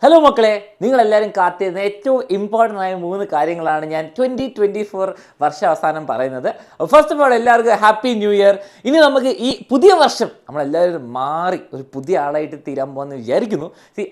Hello മക്കളെ, നിങ്ങളെല്ലാവരും കാത്തിരുന്ന ഏറ്റവും ഇമ്പോർട്ടൻ്റ് ആയ 3 കാര്യങ്ങളാണ് ഞാൻ 2024 വർഷാവസാനം പറയുന്നത്. ഫസ്റ്റ് ഓഫ് ഓൾ എല്ലാവർക്കും ഹാപ്പി ന്യൂ ഇയർ. ഇനി നമുക്ക് ഈ പുതിയ വർഷം നമ്മളെല്ലാവരും മാറി ഒരു പുതിയ ആളായിട്ട് തീരാൻ പോകുമെന്ന് വിചാരിക്കുന്നു.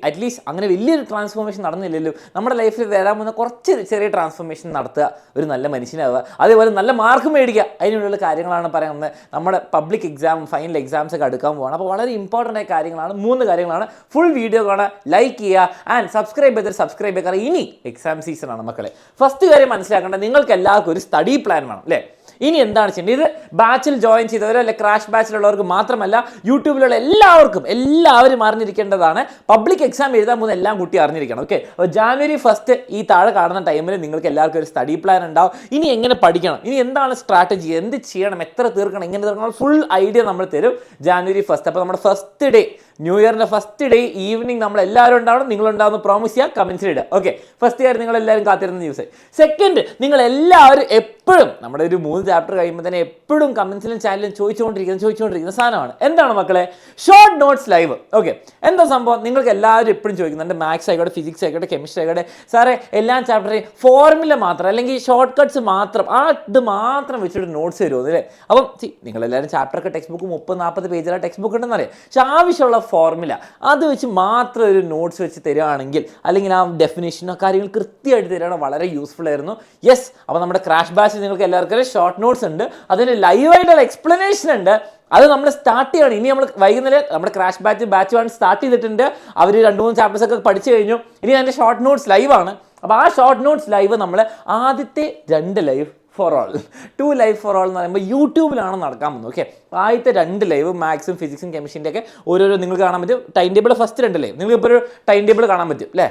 അറ്റ്ലീസ്റ്റ് അങ്ങനെ വലിയൊരു ട്രാൻസ്ഫോർമേഷൻ നടന്നില്ലല്ലോ. നമ്മുടെ ലൈഫിൽ വരാൻ പോകുന്ന കുറച്ച് ചെറിയ ട്രാൻസ്ഫോർമേഷൻ നടത്തുക, ഒരു നല്ല മനുഷ്യനാവുക, അതേപോലെ നല്ല മാർക്ക് മേടിക്കുക, അതിനുള്ള കാര്യങ്ങളാണ് പറയുന്നത്. നമ്മുടെ പബ്ലിക് എക്സാം, ഫൈനൽ എക്സാംസ് ഒക്കെ അടുക്കാൻ പോകണം. അപ്പോൾ വളരെ ഇമ്പോർട്ടൻ്റ് ആയ കാര്യങ്ങളാണ്, 3 കാര്യങ്ങളാണ്. ഫുൾ വീഡിയോ കാണാൻ ലൈക്ക് ചെയ്യുക ആൻഡ് സബ്സ്ക്രൈബ് ചെയ്യുക. കാരണം ഇനി എക്സാം സീസൺ ആണ് മക്കളെ. ഫസ്റ്റ് കാര്യം മനസ്സിലാക്കേണ്ടത്, നിങ്ങൾക്ക് എല്ലാവർക്കും ഒരു സ്റ്റഡി പ്ലാൻ വേണം അല്ലേ. ഇനി എന്താണ് ചെയ്യേണ്ടത്? ഇത് ബാച്ചിൽ ജോയിൻ ചെയ്തവരോ അല്ലെ ക്രാഷ് ബാച്ചിലുള്ളവർക്ക് മാത്രമല്ല, യൂട്യൂബിലുള്ള എല്ലാവരും അറിഞ്ഞിരിക്കേണ്ടതാണ്. പബ്ലിക് എക്സാം എഴുതാൻ പോകുന്ന എല്ലാം കുട്ടി അറിഞ്ഞിരിക്കണം. ഓക്കെ, അപ്പോൾ ജാനുവരി 1 ഈ താഴെ കാണുന്ന ടൈമിൽ നിങ്ങൾക്ക് എല്ലാവർക്കും ഒരു സ്റ്റഡി പ്ലാൻ ഉണ്ടാവും. ഇനി എങ്ങനെ പഠിക്കണം, ഇനി എന്താണ് സ്ട്രാറ്റജി, എന്ത് ചെയ്യണം, എത്ര തീർക്കണം, എങ്ങനെ തീർക്കണം, ഫുൾ ഐഡിയ നമ്മൾ തരും ജാനുവരി 1. അപ്പോൾ നമ്മുടെ ഫസ്റ്റ് ഡേ, ന്യൂ ഇയറിൻ്റെ ഫസ്റ്റ് ഡേ ഈവനിങ് നമ്മൾ എല്ലാവരും ഉണ്ടാവണം. നിങ്ങളുണ്ടാവുന്ന പ്രോമിസ് ചെയ്യുക, കമൻസിൽ ഇടുക. ഓക്കെ, ഫസ്റ്റ് ഇയർ നിങ്ങളെല്ലാവരും കാത്തിരുന്ന ന്യൂസ്. സെക്കൻഡ്, നിങ്ങളെല്ലാവരും എപ്പോഴും നമ്മുടെ ഒരു 3 ചാപ്റ്റർ കഴിയുമ്പോൾ തന്നെ എപ്പോഴും കമൻസിലും ചാനലിലും ചോദിച്ചുകൊണ്ടിരിക്കുന്ന സാധനമാണ്. എന്താണ് മക്കളെ? Short notes live. ഓക്കെ, എന്താ സംഭവം? നിങ്ങൾക്ക് എല്ലാവരും എപ്പോഴും ചോദിക്കുന്നുണ്ട്, മാത്സ് ആയിക്കോട്ടെ, ഫിസിക്സ് ആയിക്കോട്ടെ, കെമിസ്ട്രി ആയിക്കോട്ടെ, സാറേ എല്ലാ ചാപ്റ്ററേയും ഫോർമുല മാത്രം അല്ലെങ്കിൽ ഷോർട്ട് കട്ട്സ് മാത്രം, ഇത് മാത്രം വെച്ചിട്ട് നോട്ട്സ് തരുമോ അല്ലേ? അപ്പം നിങ്ങളെല്ലാവരും ചാപ്റ്ററൊക്കെ ടെക്സ്റ്റ് ബുക്ക് 30-40 പേജിലാണ് ടെക്സ്റ്റ് ബുക്ക് ഉണ്ടെന്നറിയാം. പക്ഷെ ആവശ്യമുള്ള ഫോർമുല അത് വെച്ച് മാത്രം ഒരു നോട്ട്സ് വെച്ച് തരികയാണെങ്കിൽ, അല്ലെങ്കിൽ ആ ഡെഫിനേഷനോ കാര്യങ്ങൾ കൃത്യമായിട്ട് തരികയാണെങ്കിൽ വളരെ യൂസ്ഫുൾ ആയിരുന്നു. യെസ്, അപ്പോൾ നമ്മുടെ ക്രാഷ് ബാച്ച് നിങ്ങൾക്ക് എല്ലാവർക്കും ഷോർട്ട് നോട്ട്സ് ഉണ്ട്, അതിന് ലൈവായിട്ടുള്ള എക്സ്പ്ലനേഷൻ ഉണ്ട്. അത് നമ്മൾ സ്റ്റാർട്ട് ചെയ്യണം. ഇനി നമ്മൾ വൈകുന്നേരം നമ്മുടെ ക്രാഷ് ബാച്ച് 1 സ്റ്റാർട്ട് ചെയ്തിട്ടുണ്ട്. അവർ 2-3 ചാപ്റ്റേഴ്സ് ഒക്കെ പഠിച്ചു കഴിഞ്ഞു. ഇനി അതിൻ്റെ ഷോർട്ട് നോട്ട്സ് ലൈവാണ്. അപ്പോൾ ആ ഷോർട്ട് നോട്ട്സ് ലൈവ് നമ്മൾ ആദ്യത്തെ 2 live for all, 2 live for all എന്ന് പറയുമ്പോൾ യൂട്യൂബിലാണ് നടക്കാൻ പോകുന്നത്. ഓക്കെ, ആദ്യത്തെ 2 ലൈവ് മാത്സും ഫിസിക്സും കെമിസ്ട്രിൻ്റെ ഒക്കെ ഓരോരോ നിങ്ങൾക്ക് കാണാൻ പറ്റും. ടൈം ടേബിൾ ഫസ്റ്റ് 2 ലൈവ് നിങ്ങൾക്ക് ഇപ്പോൾ ഒരു ടൈം ടേബിൾ കാണാൻ പറ്റും അല്ലേ.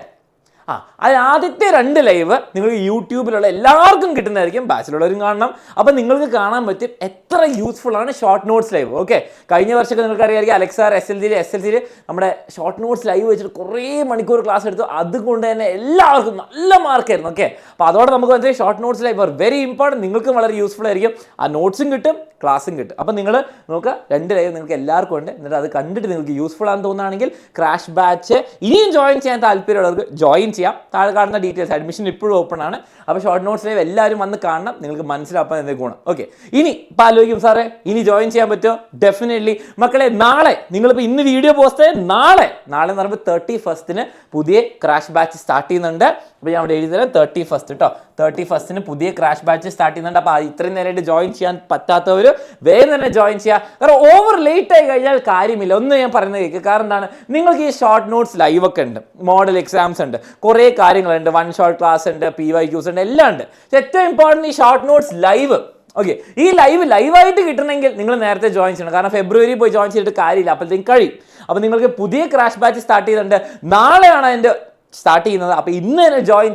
അതിൽ ആദ്യത്തെ 2 ലൈവ് നിങ്ങൾക്ക് യൂട്യൂബിലുള്ള എല്ലാവർക്കും കിട്ടുന്നതായിരിക്കും, ബാച്ചിലുള്ളവരും കാണണം. അപ്പം നിങ്ങൾക്ക് കാണാൻ പറ്റും എത്ര യൂസ്ഫുൾ ആണ് ഷോർട്ട് നോട്ട്സ് ലൈവ്. ഓക്കെ, കഴിഞ്ഞ വർഷമൊക്കെ നിങ്ങൾക്ക് അറിയാമായിരിക്കും, അലക്സാർ SLC നമ്മുടെ ഷോർട്ട് നോട്ട്സ് ലൈവ് വെച്ചിട്ട് കുറേ മണിക്കൂർ ക്ലാസ് എടുത്തു. അതുകൊണ്ട് തന്നെ എല്ലാവർക്കും നല്ല മാർക്കായിരുന്നു. ഓക്കെ, അപ്പോൾ അതോടെ നമുക്ക് മനസ്സിലായി short notes live are very important. നിങ്ങൾക്കും വളരെ യൂസ്ഫുൾ ആയിരിക്കും. ആ നോട്ട്സും കിട്ടും, ക്ലാസ്സും കിട്ടും. അപ്പം നിങ്ങൾ നോക്കുക, 2 ലൈവ് നിങ്ങൾക്ക് എല്ലാവർക്കും ഉണ്ട്. എന്നിട്ട് അത് കണ്ടിട്ട് നിങ്ങൾക്ക് യൂസ്ഫുൾ ആണെന്ന് തോന്നുകയാണെങ്കിൽ ക്രാഷ് ബാച്ച് ഇനിയും ജോയിൻ ചെയ്യാൻ താല്പര്യമുള്ളവർക്ക് ജോയിൻ ചെയ്യാം. താഴെ കാണുന്ന ഡീറ്റെയിൽസ്, അഡ്മിഷൻ ഇപ്പോഴും ഓപ്പൺ ആണ്. അപ്പോൾ ഷോർട്ട് നോട്ട്സ് ലൈവ് എല്ലാവരും വന്ന് കാണണം, നിങ്ങൾക്ക് മനസ്സിലാക്കാൻ എന്തെങ്കിലും ഗുണം. ഓക്കെ, ഇനി ഇപ്പോൾ ആലോചിക്കും, സാറേ ഇനി ജോയിൻ ചെയ്യാൻ പറ്റുമോ? ഡെഫിനറ്റ്ലി മക്കളെ. നാളെ നിങ്ങളിപ്പോൾ ഇന്ന് വീഡിയോ പോസ്റ്റ് ചെയ്ത് നാളെ എന്ന് പറയുമ്പോൾ 31 പുതിയ ക്രാഷ് ബാച്ച് സ്റ്റാർട്ട് ചെയ്യുന്നുണ്ട്. അപ്പോൾ ഞാൻ അവിടെ എഴുതി തരാം, 31 കേട്ടോ. 31 പുതിയ ക്രാഷ് ബാച്ച് സ്റ്റാർട്ട് ചെയ്യുന്നുണ്ട്. അപ്പോൾ ഇത്രയും നേരമായിട്ട് ജോയിൻ ചെയ്യാൻ പറ്റാത്തവർ വേഗം തന്നെ ജോയിൻ ചെയ്യുക. കാരണം ഓവർ ലേറ്റ് ആയി കഴിഞ്ഞാൽ കാര്യമില്ല. ഒന്ന് ഞാൻ പറയുന്നത് കേൾക്കുക. കാരണം എന്താണ്, നിങ്ങൾക്ക് ഈ ഷോർട്ട് നോട്ട്സ് ലൈവ് ഒക്കെ ഉണ്ട്, മോഡൽ എക്സാംസ് ഉണ്ട്, കുറേ കാര്യങ്ങളുണ്ട്, 1 ഷോർട്ട് ക്ലാസ് ഉണ്ട്, PYQs ഉണ്ട്, എല്ലാം ഉണ്ട്. ഏറ്റവും ഇമ്പോർട്ടൻറ്റ് ഈ ഷോർട്ട് നോട്ട്സ് ലൈവ്. ഓക്കെ, ഈ ലൈവായിട്ട് കിട്ടണമെങ്കിൽ നിങ്ങൾ നേരത്തെ ജോയിൻ ചെയ്യണം. കാരണം ഫെബ്രുവരി പോയി ജോയിൻ ചെയ്തിട്ട് കാര്യമില്ല, അപ്പോഴത്തേക്കും കഴിയും. അപ്പോൾ നിങ്ങൾക്ക് പുതിയ ക്രാഷ് ബാച്ച് സ്റ്റാർട്ട് ചെയ്തിട്ടുണ്ട്. നാളെയാണ് അതിൻ്റെ സ്റ്റാർട്ട് ചെയ്യുന്നത്. അപ്പോൾ ഇന്ന് തന്നെ ജോയിൻ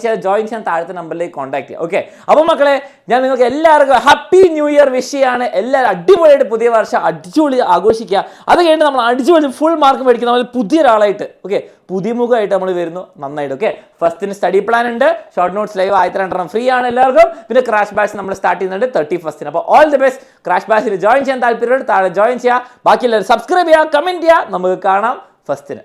ചെയ്യാൻ താഴത്തെ നമ്പറിലേക്ക് കോൺടാക്ട് ചെയ്യുക. ഓക്കെ, അപ്പോൾ മക്കളെ, ഞാൻ നിങ്ങൾക്ക് എല്ലാവർക്കും ഹാപ്പി ന്യൂ ഇയർ വിഷ് ചെയ്യാണ്. എല്ലാവരും അടിപൊളിയായിട്ട് പുതിയ വർഷം അടിച്ചുപൊളി ആഘോഷിക്കുക. അത് കഴിഞ്ഞിട്ട് നമ്മൾ അടിച്ചുപൊളി ഫുൾ മാർക്ക് മേടിക്കുന്ന നമ്മൾ പുതിയൊരാളായിട്ട്, ഓക്കെ, പുതിയ മുഖമായിട്ട് നമ്മൾ വരുന്നു നന്നായിട്ട്. ഓക്കെ, ഫസ്റ്റിന് സ്റ്റഡി പ്ലാൻ ഉണ്ട്, ഷോർട്ട് നോട്ട്സ് ലൈവ് 2 ഫ്രീ ആണ് എല്ലാവർക്കും. പിന്നെ ക്രാഷ് ബാച്ച് നമ്മൾ സ്റ്റാർട്ട് ചെയ്യുന്നുണ്ട് 31. അപ്പോൾ ഓൾ ദി ബെസ്റ്റ്. ക്രാഷ് ബാച്ചിൽ ജോയിൻ ചെയ്യാൻ താല്പര്യമുണ്ട്, താഴെ ജോയിൻ ചെയ്യുക. ബാക്കിയുള്ളവർ സബ്സ്ക്രൈബ് ചെയ്യുക, കമൻറ്റ് ചെയ്യുക. നമുക്ക് കാണാം ഫസ്റ്റിന്.